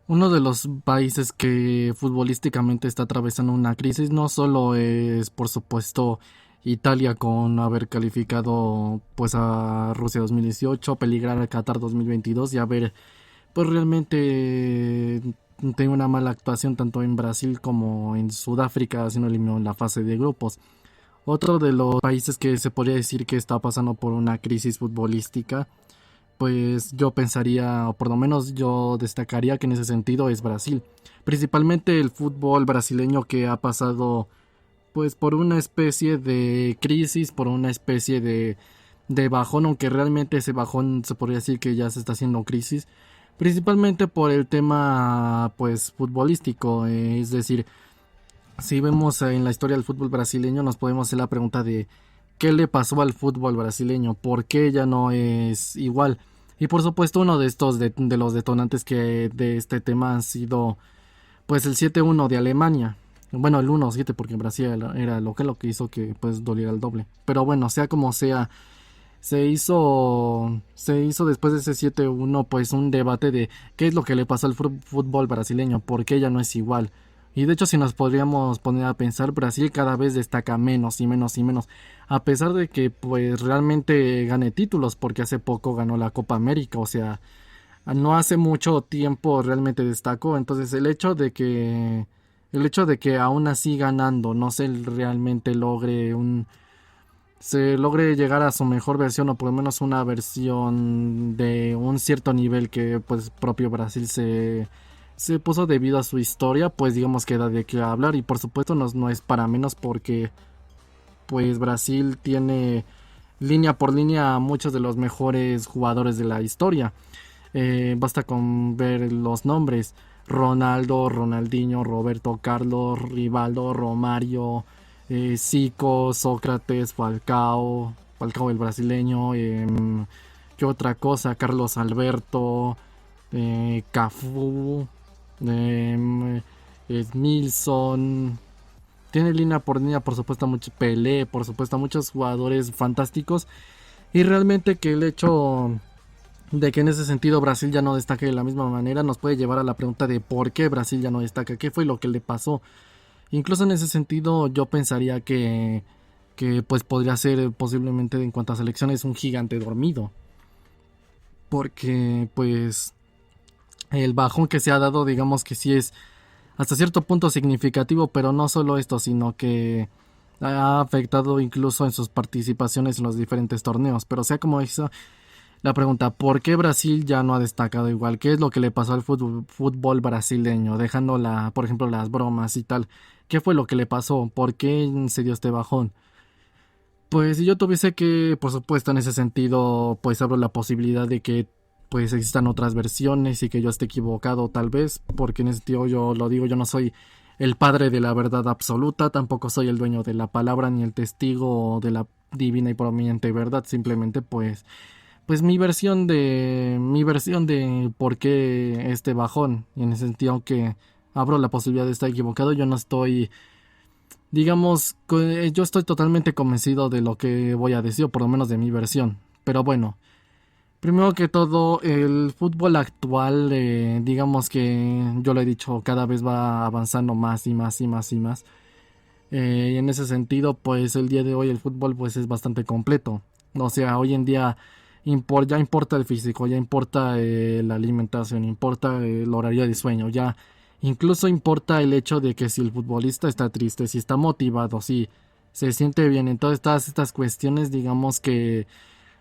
Uno de los países que futbolísticamente está atravesando una crisis no solo es, por supuesto, Italia con haber calificado pues a Rusia 2018, peligrar a Qatar 2022 y haber pues realmente tenido una mala actuación tanto en Brasil como en Sudáfrica, siendo eliminado en la fase de grupos. Otro de los países que se podría decir que está pasando por una crisis futbolística, pues yo pensaría, o por lo menos yo destacaría que en ese sentido es Brasil. Principalmente el fútbol brasileño que ha pasado pues por una especie de crisis, por una especie de bajón, aunque realmente ese bajón se podría decir que ya se está haciendo crisis, principalmente por el tema pues futbolístico, es decir, si vemos en la historia del fútbol brasileño nos podemos hacer la pregunta de qué le pasó al fútbol brasileño, por qué ya no es igual. Y por supuesto uno de estos de los detonantes que de este tema han sido pues el 7-1 de Alemania. Bueno, el 1-7 porque Brasil era lo que hizo que pues doliera el doble. Pero bueno, sea como sea, se hizo después de ese 7-1 pues un debate de qué es lo que le pasó al fútbol brasileño, por qué ya no es igual. Y de hecho si nos podríamos poner a pensar, Brasil cada vez destaca menos y menos y menos, a pesar de que pues realmente gane títulos, porque hace poco ganó la Copa América, o sea, no hace mucho tiempo realmente destacó. Entonces el hecho de que aún así ganando no se logre llegar a su mejor versión, o por lo menos una versión de un cierto nivel que pues propio Brasil se puso debido a su historia, pues digamos que da de qué hablar. Y por supuesto no es para menos porque pues Brasil tiene línea por línea a muchos de los mejores jugadores de la historia. Basta con ver los nombres: Ronaldo, Ronaldinho, Roberto Carlos, Rivaldo, Romario, Zico, Sócrates, Falcao el brasileño, ¿qué otra cosa? Carlos Alberto, Cafú, em, Milson. Tiene línea por línea, por supuesto, mucho Pelé, por supuesto, muchos jugadores fantásticos. Y realmente que el hecho de que en ese sentido Brasil ya no destaque de la misma manera nos puede llevar a la pregunta de por qué Brasil ya no destaca, qué fue lo que le pasó. Incluso en ese sentido yo pensaría que pues podría ser posiblemente en cuanto a selecciones un gigante dormido, porque pues el bajón que se ha dado digamos que sí es hasta cierto punto significativo, pero no solo esto, sino que ha afectado incluso en sus participaciones en los diferentes torneos. Pero sea como hizo la pregunta, ¿por qué Brasil ya no ha destacado igual? ¿Qué es lo que le pasó al fútbol brasileño? Dejando por ejemplo, las bromas y tal. ¿Qué fue lo que le pasó? ¿Por qué se dio este bajón? Pues si yo tuviese que, por supuesto, en ese sentido, pues abro la posibilidad de que pues existan otras versiones y que yo esté equivocado tal vez, porque en ese sentido yo lo digo, yo no soy el padre de la verdad absoluta, tampoco soy el dueño de la palabra ni el testigo de la divina y prominente verdad, simplemente pues mi versión de por qué este bajón. Y en ese sentido, aunque abro la posibilidad de estar equivocado, yo no estoy, digamos, yo estoy totalmente convencido de lo que voy a decir, o por lo menos de mi versión. Pero bueno, primero que todo, el fútbol actual, digamos que yo lo he dicho, cada vez va avanzando más y más y más y más. Y en ese sentido, pues el día de hoy el fútbol pues es bastante completo. O sea, hoy en día ya importa el físico, ya importa la alimentación, importa el horario de sueño, ya incluso importa el hecho de que si el futbolista está triste, si está motivado, si se siente bien. Entonces todas estas cuestiones, digamos que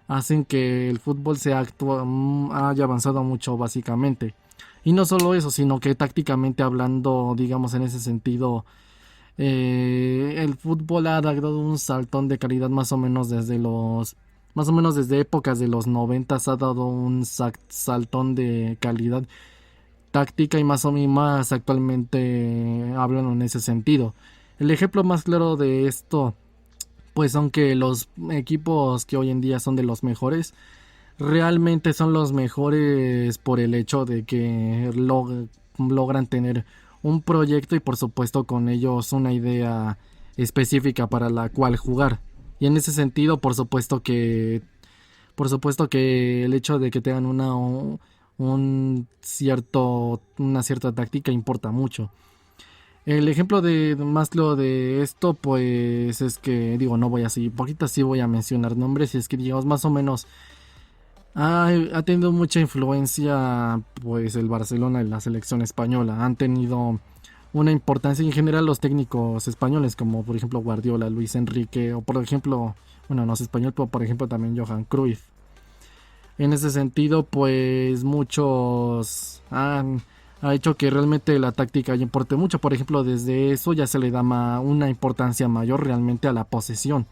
hacen que el fútbol haya avanzado mucho básicamente. Y no solo eso, sino que tácticamente hablando, digamos en ese sentido, el fútbol ha dado un saltón de calidad más o menos desde épocas de los 90 ha dado un saltón de calidad táctica y más o menos más actualmente hablando en ese sentido. El ejemplo más claro de esto, pues aunque los equipos que hoy en día son de los mejores, realmente son los mejores por el hecho de que logran tener un proyecto y por supuesto con ellos una idea específica para la cual jugar. Y en ese sentido, por supuesto que el hecho de que tengan una cierta táctica importa mucho. El ejemplo de más lo de esto, pues es que, digo, no voy a seguir, poquito sí voy a mencionar nombres, y es que, digamos, más o menos ha tenido mucha influencia, pues, el Barcelona y la selección española. Han tenido una importancia en general los técnicos españoles, como por ejemplo Guardiola, Luis Enrique, o por ejemplo, bueno, no es español, pero por ejemplo también Johan Cruyff. En ese sentido, pues ha hecho que realmente la táctica ya importe mucho. Por ejemplo, desde eso ya se le da una importancia mayor realmente a la posesión,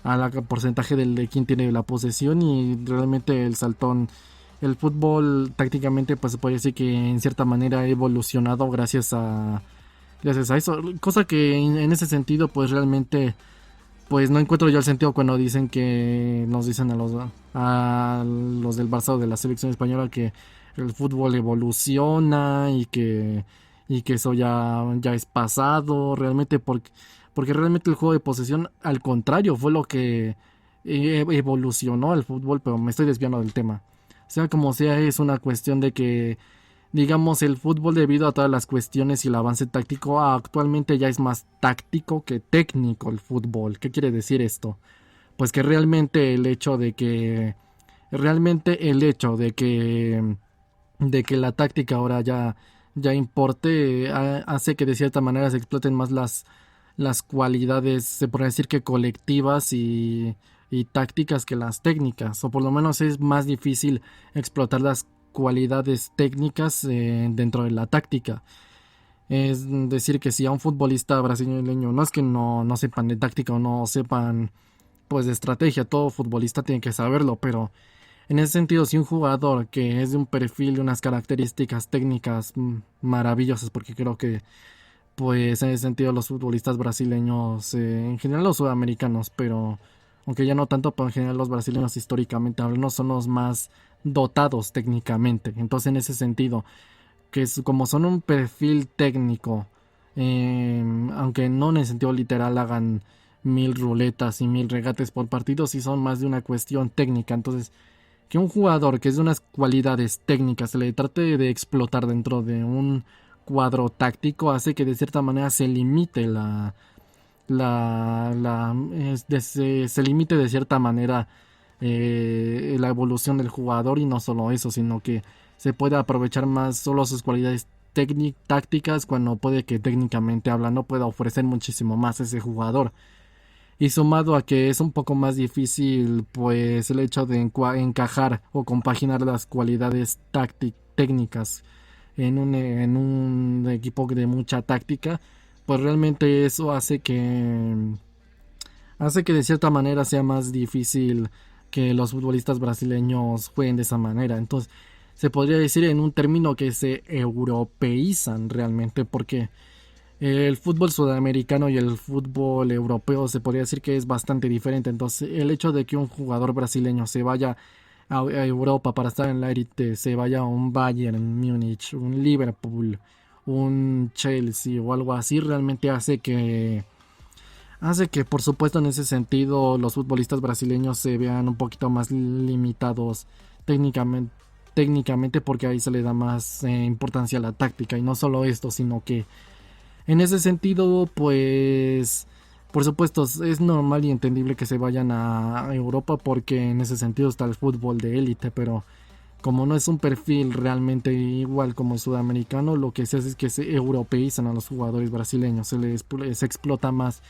al porcentaje de quién tiene la posesión, y realmente el fútbol tácticamente pues se puede decir que en cierta manera ha evolucionado gracias a eso. Cosa que en ese sentido pues realmente pues no encuentro yo el sentido cuando dicen que nos dicen a los del Barça o de la selección española que el fútbol evoluciona y que eso ya es pasado realmente, porque realmente el juego de posesión al contrario fue lo que evolucionó al fútbol. Pero me estoy desviando del tema. Sea como sea, es una cuestión de que, digamos, el fútbol, debido a todas las cuestiones y el avance táctico, actualmente ya es más táctico que técnico el fútbol. ¿Qué quiere decir esto? Pues que realmente el hecho de que la táctica ahora ya importe, hace que de cierta manera se exploten más las cualidades, se podría decir que colectivas y tácticas, que las técnicas, o por lo menos es más difícil explotar las cualidades técnicas dentro de la táctica. Es decir, que si a un futbolista brasileño, no es que no sepan de táctica o no sepan pues de estrategia, todo futbolista tiene que saberlo, pero en ese sentido, si un jugador que es de un perfil, de unas características técnicas maravillosas, porque creo que pues en ese sentido los futbolistas brasileños, en general los sudamericanos, pero aunque ya no tanto, pero en general los brasileños históricamente hablando son los más dotados técnicamente. Entonces en ese sentido, como son un perfil técnico, aunque no en el sentido literal hagan 1000 ruletas y 1000 regates por partido, sí son más de una cuestión técnica. Entonces, que un jugador que es de unas cualidades técnicas se le trate de explotar dentro de un cuadro táctico, hace que de cierta manera se limite se limite de cierta manera la evolución del jugador. Y no solo eso, sino que se puede aprovechar más solo sus cualidades tácticas, cuando puede que técnicamente hablando pueda ofrecer muchísimo más ese jugador. Y sumado a que es un poco más difícil pues el hecho de encajar o compaginar las cualidades técnicas en un equipo de mucha táctica, pues realmente eso hace que de cierta manera sea más difícil que los futbolistas brasileños jueguen de esa manera. Entonces se podría decir en un término que se europeizan realmente, porque el fútbol sudamericano y el fútbol europeo se podría decir que es bastante diferente. Entonces el hecho de que un jugador brasileño se vaya a Europa para estar en la élite, se vaya a un Bayern Múnich, un Liverpool, un Chelsea o algo así, realmente hace que por supuesto en ese sentido los futbolistas brasileños se vean un poquito más limitados técnicamente, porque ahí se le da más importancia a la táctica. Y no solo esto, sino que en ese sentido pues por supuesto es normal y entendible que se vayan a Europa, porque en ese sentido está el fútbol de élite. Pero como no es un perfil realmente igual como el sudamericano, lo que se hace es que se europeizan a los jugadores brasileños, se explota más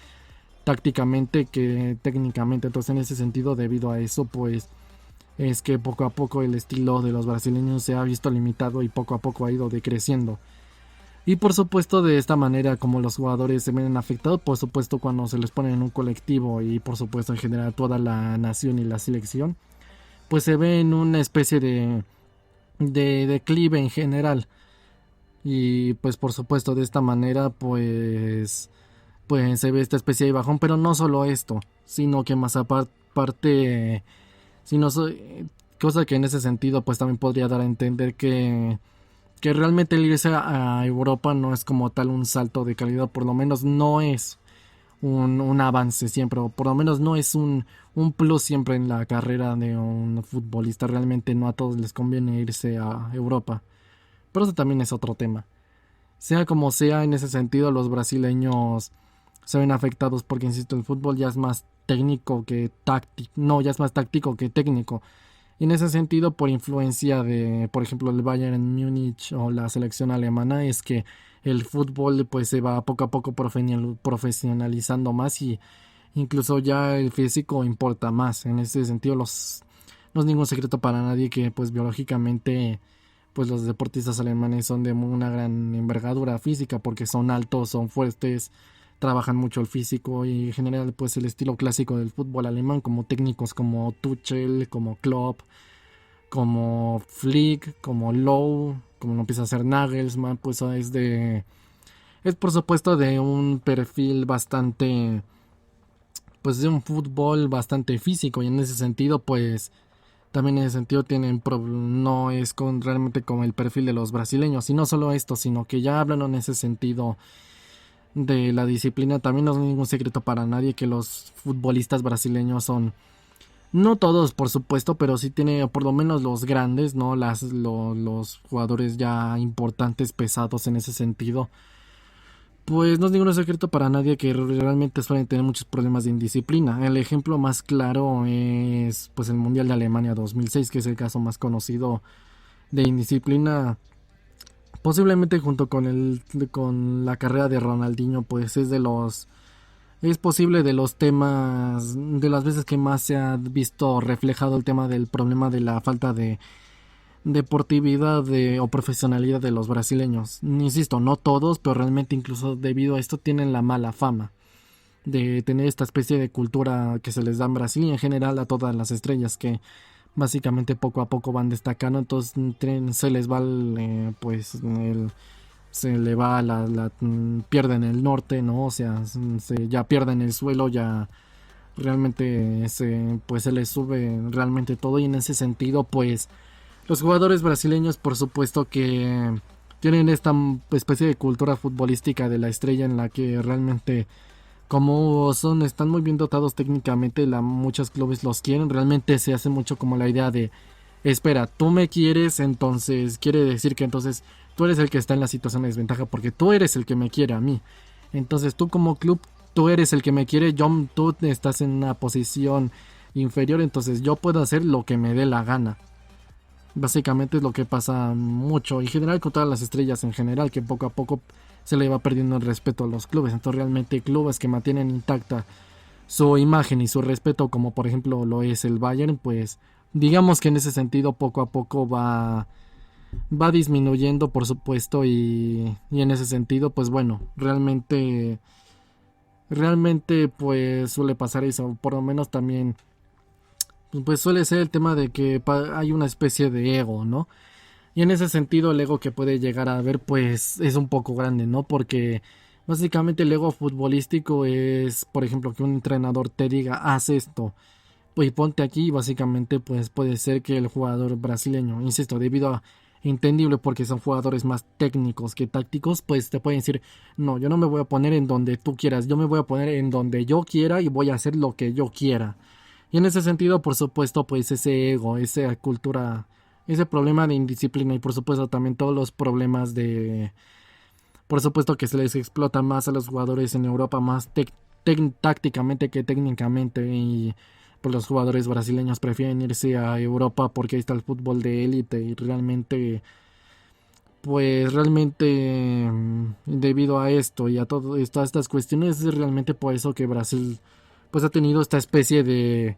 tácticamente que técnicamente. Entonces en ese sentido, debido a eso, pues es que poco a poco el estilo de los brasileños se ha visto limitado y poco a poco ha ido decreciendo. Y por supuesto, de esta manera como los jugadores se ven afectados, por supuesto cuando se les pone en un colectivo, y por supuesto en general toda la nación y la selección, pues se ve en una especie de declive en general. Y pues por supuesto de esta manera pues se ve esta especie de bajón. Pero no solo esto, sino que más aparte, sino cosa que en ese sentido pues también podría dar a entender que realmente el irse a Europa no es como tal un salto de calidad, por lo menos no es un avance siempre, o por lo menos no es un plus siempre en la carrera de un futbolista. Realmente no a todos les conviene irse a Europa, pero eso también es otro tema. Sea como sea, en ese sentido los brasileños se ven afectados porque, insisto, el fútbol ya es más técnico que táctico, no, ya es más táctico que técnico. Y en ese sentido, por influencia de, por ejemplo, el Bayern Múnich o la selección alemana, es que el fútbol pues se va poco a poco profesionalizando más, y incluso ya el físico importa más. En ese sentido, no es ningún secreto para nadie que pues biológicamente pues los deportistas alemanes son de una gran envergadura física porque son altos, son fuertes, trabajan mucho el físico y en general pues el estilo clásico del fútbol alemán, como técnicos como Tuchel, como Klopp, como Flick, como Low, como lo empieza a hacer Nagelsmann, pues es por supuesto de un perfil bastante, pues de un fútbol bastante físico, y en ese sentido pues también en ese sentido no es realmente como el perfil de los brasileños. Y no solo esto, sino que ya hablan en ese sentido de la disciplina. También no es ningún secreto para nadie que los futbolistas brasileños son, no todos por supuesto, pero sí tiene por lo menos los grandes, ¿no? Los jugadores ya importantes, pesados en ese sentido. Pues no es ningún secreto para nadie que realmente suelen tener muchos problemas de indisciplina. El ejemplo más claro es pues el Mundial de Alemania 2006, que es el caso más conocido de indisciplina. Posiblemente junto con la carrera de Ronaldinho, pues es posible de los temas, de las veces que más se ha visto reflejado el tema del problema de la falta de deportividad o profesionalidad de los brasileños. Insisto, no todos, pero realmente incluso debido a esto tienen la mala fama de tener esta especie de cultura que se les da en Brasil y en general a todas las estrellas que básicamente poco a poco van destacando. Entonces se les va se le va pierden el norte, ¿no? O sea, ya pierden el suelo, ya realmente pues se les sube realmente todo, y en ese sentido pues los jugadores brasileños por supuesto que tienen esta especie de cultura futbolística de la estrella, en la que realmente como están muy bien dotados técnicamente, muchos clubes los quieren. Realmente se hace mucho como la idea de, espera, tú me quieres, entonces quiere decir que entonces tú eres el que está en la situación de desventaja porque tú eres el que me quiere a mí. Entonces tú como club, tú eres el que me quiere, tú estás en una posición inferior, entonces yo puedo hacer lo que me dé la gana. Básicamente es lo que pasa mucho en general con todas las estrellas en general, que poco a poco se le va perdiendo el respeto a los clubes. Entonces realmente clubes que mantienen intacta su imagen y su respeto, como por ejemplo lo es el Bayern, pues digamos que en ese sentido poco a poco va disminuyendo por supuesto, y en ese sentido pues bueno, realmente pues suele pasar eso. Por lo menos también pues suele ser el tema de que hay una especie de ego, ¿no? Y en ese sentido el ego que puede llegar a haber pues es un poco grande, ¿no? Porque básicamente el ego futbolístico es, por ejemplo, que un entrenador te diga, haz esto, pues ponte aquí, y básicamente pues puede ser que el jugador brasileño, insisto, debido a entendible porque son jugadores más técnicos que tácticos, pues te pueden decir, no, yo no me voy a poner en donde tú quieras, yo me voy a poner en donde yo quiera y voy a hacer lo que yo quiera. Y en ese sentido, por supuesto, pues ese ego, esa cultura, ese problema de indisciplina, y por supuesto también todos los problemas por supuesto que se les explota más a los jugadores en Europa, más tácticamente que técnicamente, y pues los jugadores brasileños prefieren irse a Europa porque ahí está el fútbol de élite, y realmente debido a esto y a todas estas cuestiones es realmente por eso que Brasil pues ha tenido esta especie de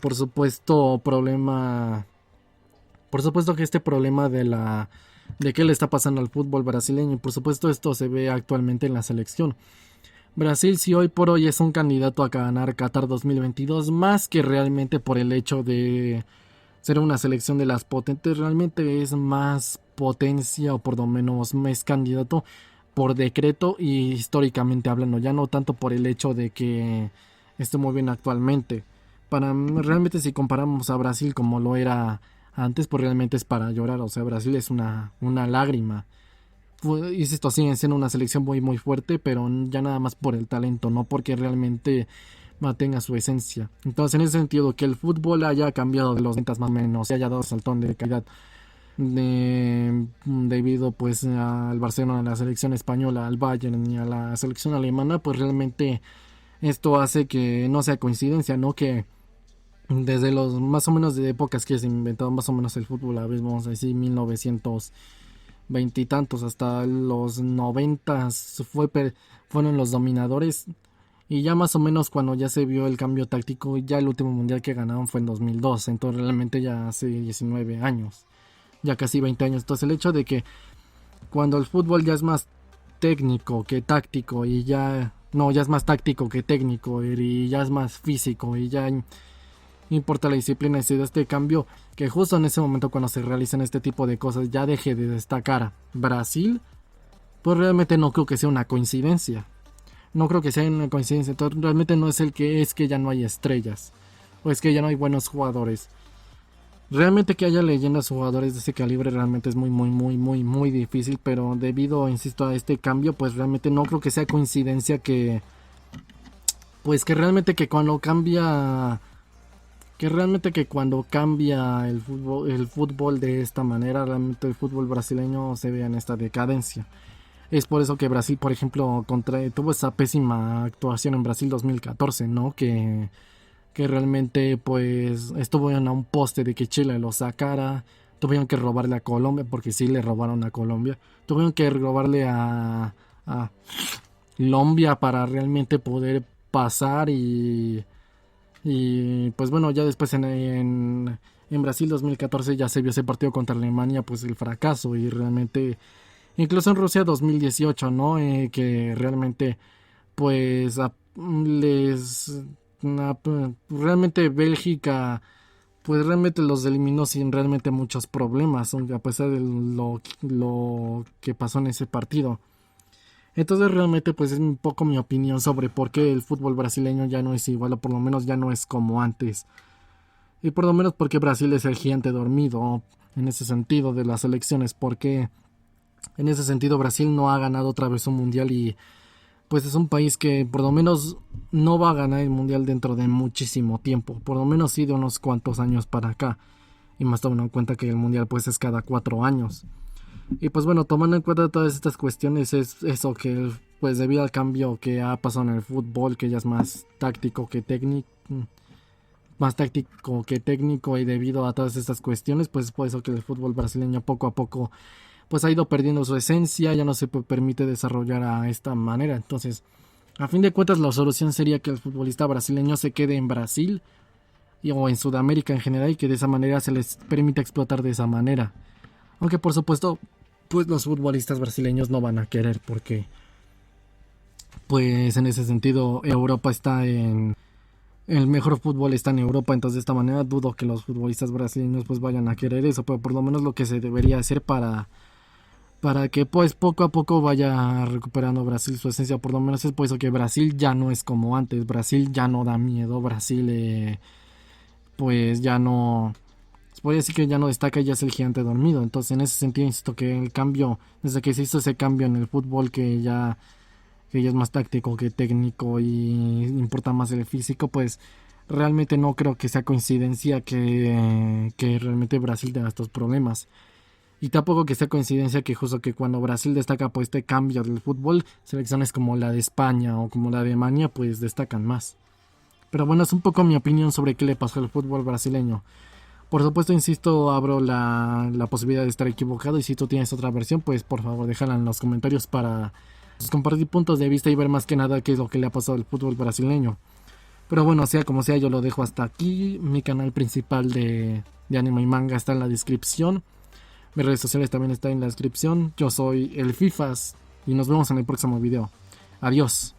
por supuesto problema. Por supuesto que este problema de qué le está pasando al fútbol brasileño, y por supuesto esto se ve actualmente en la selección. Brasil sí hoy por hoy es un candidato a ganar Qatar 2022, más que realmente por el hecho de ser una selección de las potentes. Realmente es más potencia, o por lo menos es candidato por decreto y históricamente hablando, ya no tanto por el hecho de que esté muy bien actualmente. Realmente si comparamos a Brasil como lo era antes, pues realmente es para llorar. O sea, Brasil es una lágrima insisto, siguen siendo una selección muy muy fuerte, pero ya nada más por el talento, no porque realmente mantenga su esencia. Entonces, en ese sentido, que el fútbol haya cambiado de los 90 más o menos, y haya dado un saltón de calidad debido pues al Barcelona, a la selección española, al Bayern y a la selección alemana, pues realmente esto hace que no sea coincidencia, ¿no? Que desde los más o menos de épocas que se inventó más o menos el fútbol, a ver, vamos a decir 1920 y tantos hasta los 90 fueron los dominadores. Y ya más o menos cuando ya se vio el cambio táctico, ya el último mundial que ganaron fue en 2002, entonces realmente ya hace 19 años, ya casi 20 años. Entonces el hecho de que cuando el fútbol ya es más técnico que táctico y ya, no, ya es más táctico que técnico y ya es más físico y ya importa la disciplina y se da este cambio, que justo en ese momento cuando se realizan este tipo de cosas ya deje de destacar Brasil, pues realmente no creo que sea una coincidencia. No creo que sea una coincidencia. Entonces, realmente no es el que es que ya no hay estrellas o es que ya no hay buenos jugadores. Realmente que haya leyendas jugadores de ese calibre realmente es muy muy muy muy muy difícil, pero debido, insisto, a este cambio, pues realmente no creo que sea coincidencia que cuando cambia, que realmente que cuando cambia el fútbol de esta manera, realmente el fútbol brasileño se vea en esta decadencia. Es por eso que Brasil, por ejemplo, tuvo esa pésima actuación en Brasil 2014, ¿no? Que realmente pues estuvieron a un poste de que Chile lo sacara. Tuvieron que robarle a Colombia, porque sí le robaron a Colombia. Tuvieron que robarle a Colombia para realmente poder pasar y pues bueno, ya después en Brasil 2014 ya se vio ese partido contra Alemania, pues el fracaso y realmente... Incluso en Rusia 2018, ¿no? Que realmente, pues, realmente Bélgica, pues realmente los eliminó sin realmente muchos problemas, aunque a pesar de lo que pasó en ese partido. Entonces realmente, pues es un poco mi opinión sobre por qué el fútbol brasileño ya no es igual, o por lo menos ya no es como antes. Y por lo menos porque Brasil es el gigante dormido, en ese sentido de las elecciones, porque... En ese sentido, Brasil no ha ganado otra vez un mundial y pues es un país que por lo menos no va a ganar el mundial dentro de muchísimo tiempo, por lo menos sí de unos cuantos años para acá. Y más tomando en cuenta que el mundial pues es cada 4 años. Y pues bueno, tomando en cuenta todas estas cuestiones, es eso que pues debido al cambio que ha pasado en el fútbol, que ya es más táctico que técnico, y debido a todas estas cuestiones, pues es por eso que el fútbol brasileño poco a poco pues ha ido perdiendo su esencia, ya no se permite desarrollar a esta manera. Entonces, a fin de cuentas, la solución sería que el futbolista brasileño se quede en Brasil o en Sudamérica en general, y que de esa manera se les permita explotar de esa manera. Aunque por supuesto, pues los futbolistas brasileños no van a querer, porque pues en ese sentido Europa está en... El mejor fútbol está en Europa, entonces de esta manera dudo que los futbolistas brasileños pues vayan a querer eso, pero por lo menos lo que se debería hacer para que pues poco a poco vaya recuperando Brasil su esencia, por lo menos es por eso que Brasil ya no es como antes, Brasil ya no da miedo, Brasil pues ya no, se podría decir que ya no destaca, ya es el gigante dormido. Entonces en ese sentido insisto que el cambio, desde que se hizo ese cambio en el fútbol que ya es más táctico que técnico y importa más el físico, pues realmente no creo que sea coincidencia que realmente Brasil tenga estos problemas. Y tampoco que sea coincidencia que justo que cuando Brasil destaca por este cambio del fútbol, selecciones como la de España o como la de Alemania pues destacan más. Pero bueno, es un poco mi opinión sobre qué le pasó al fútbol brasileño. Por supuesto, insisto, abro la posibilidad de estar equivocado, y si tú tienes otra versión, pues por favor déjala en los comentarios para compartir puntos de vista y ver más que nada qué es lo que le ha pasado al fútbol brasileño. Pero bueno, sea como sea, yo lo dejo hasta aquí. Mi canal principal de anime y manga está en la descripción. Mis redes sociales también están en la descripción. Yo soy el Fifas y nos vemos en el próximo video. Adiós.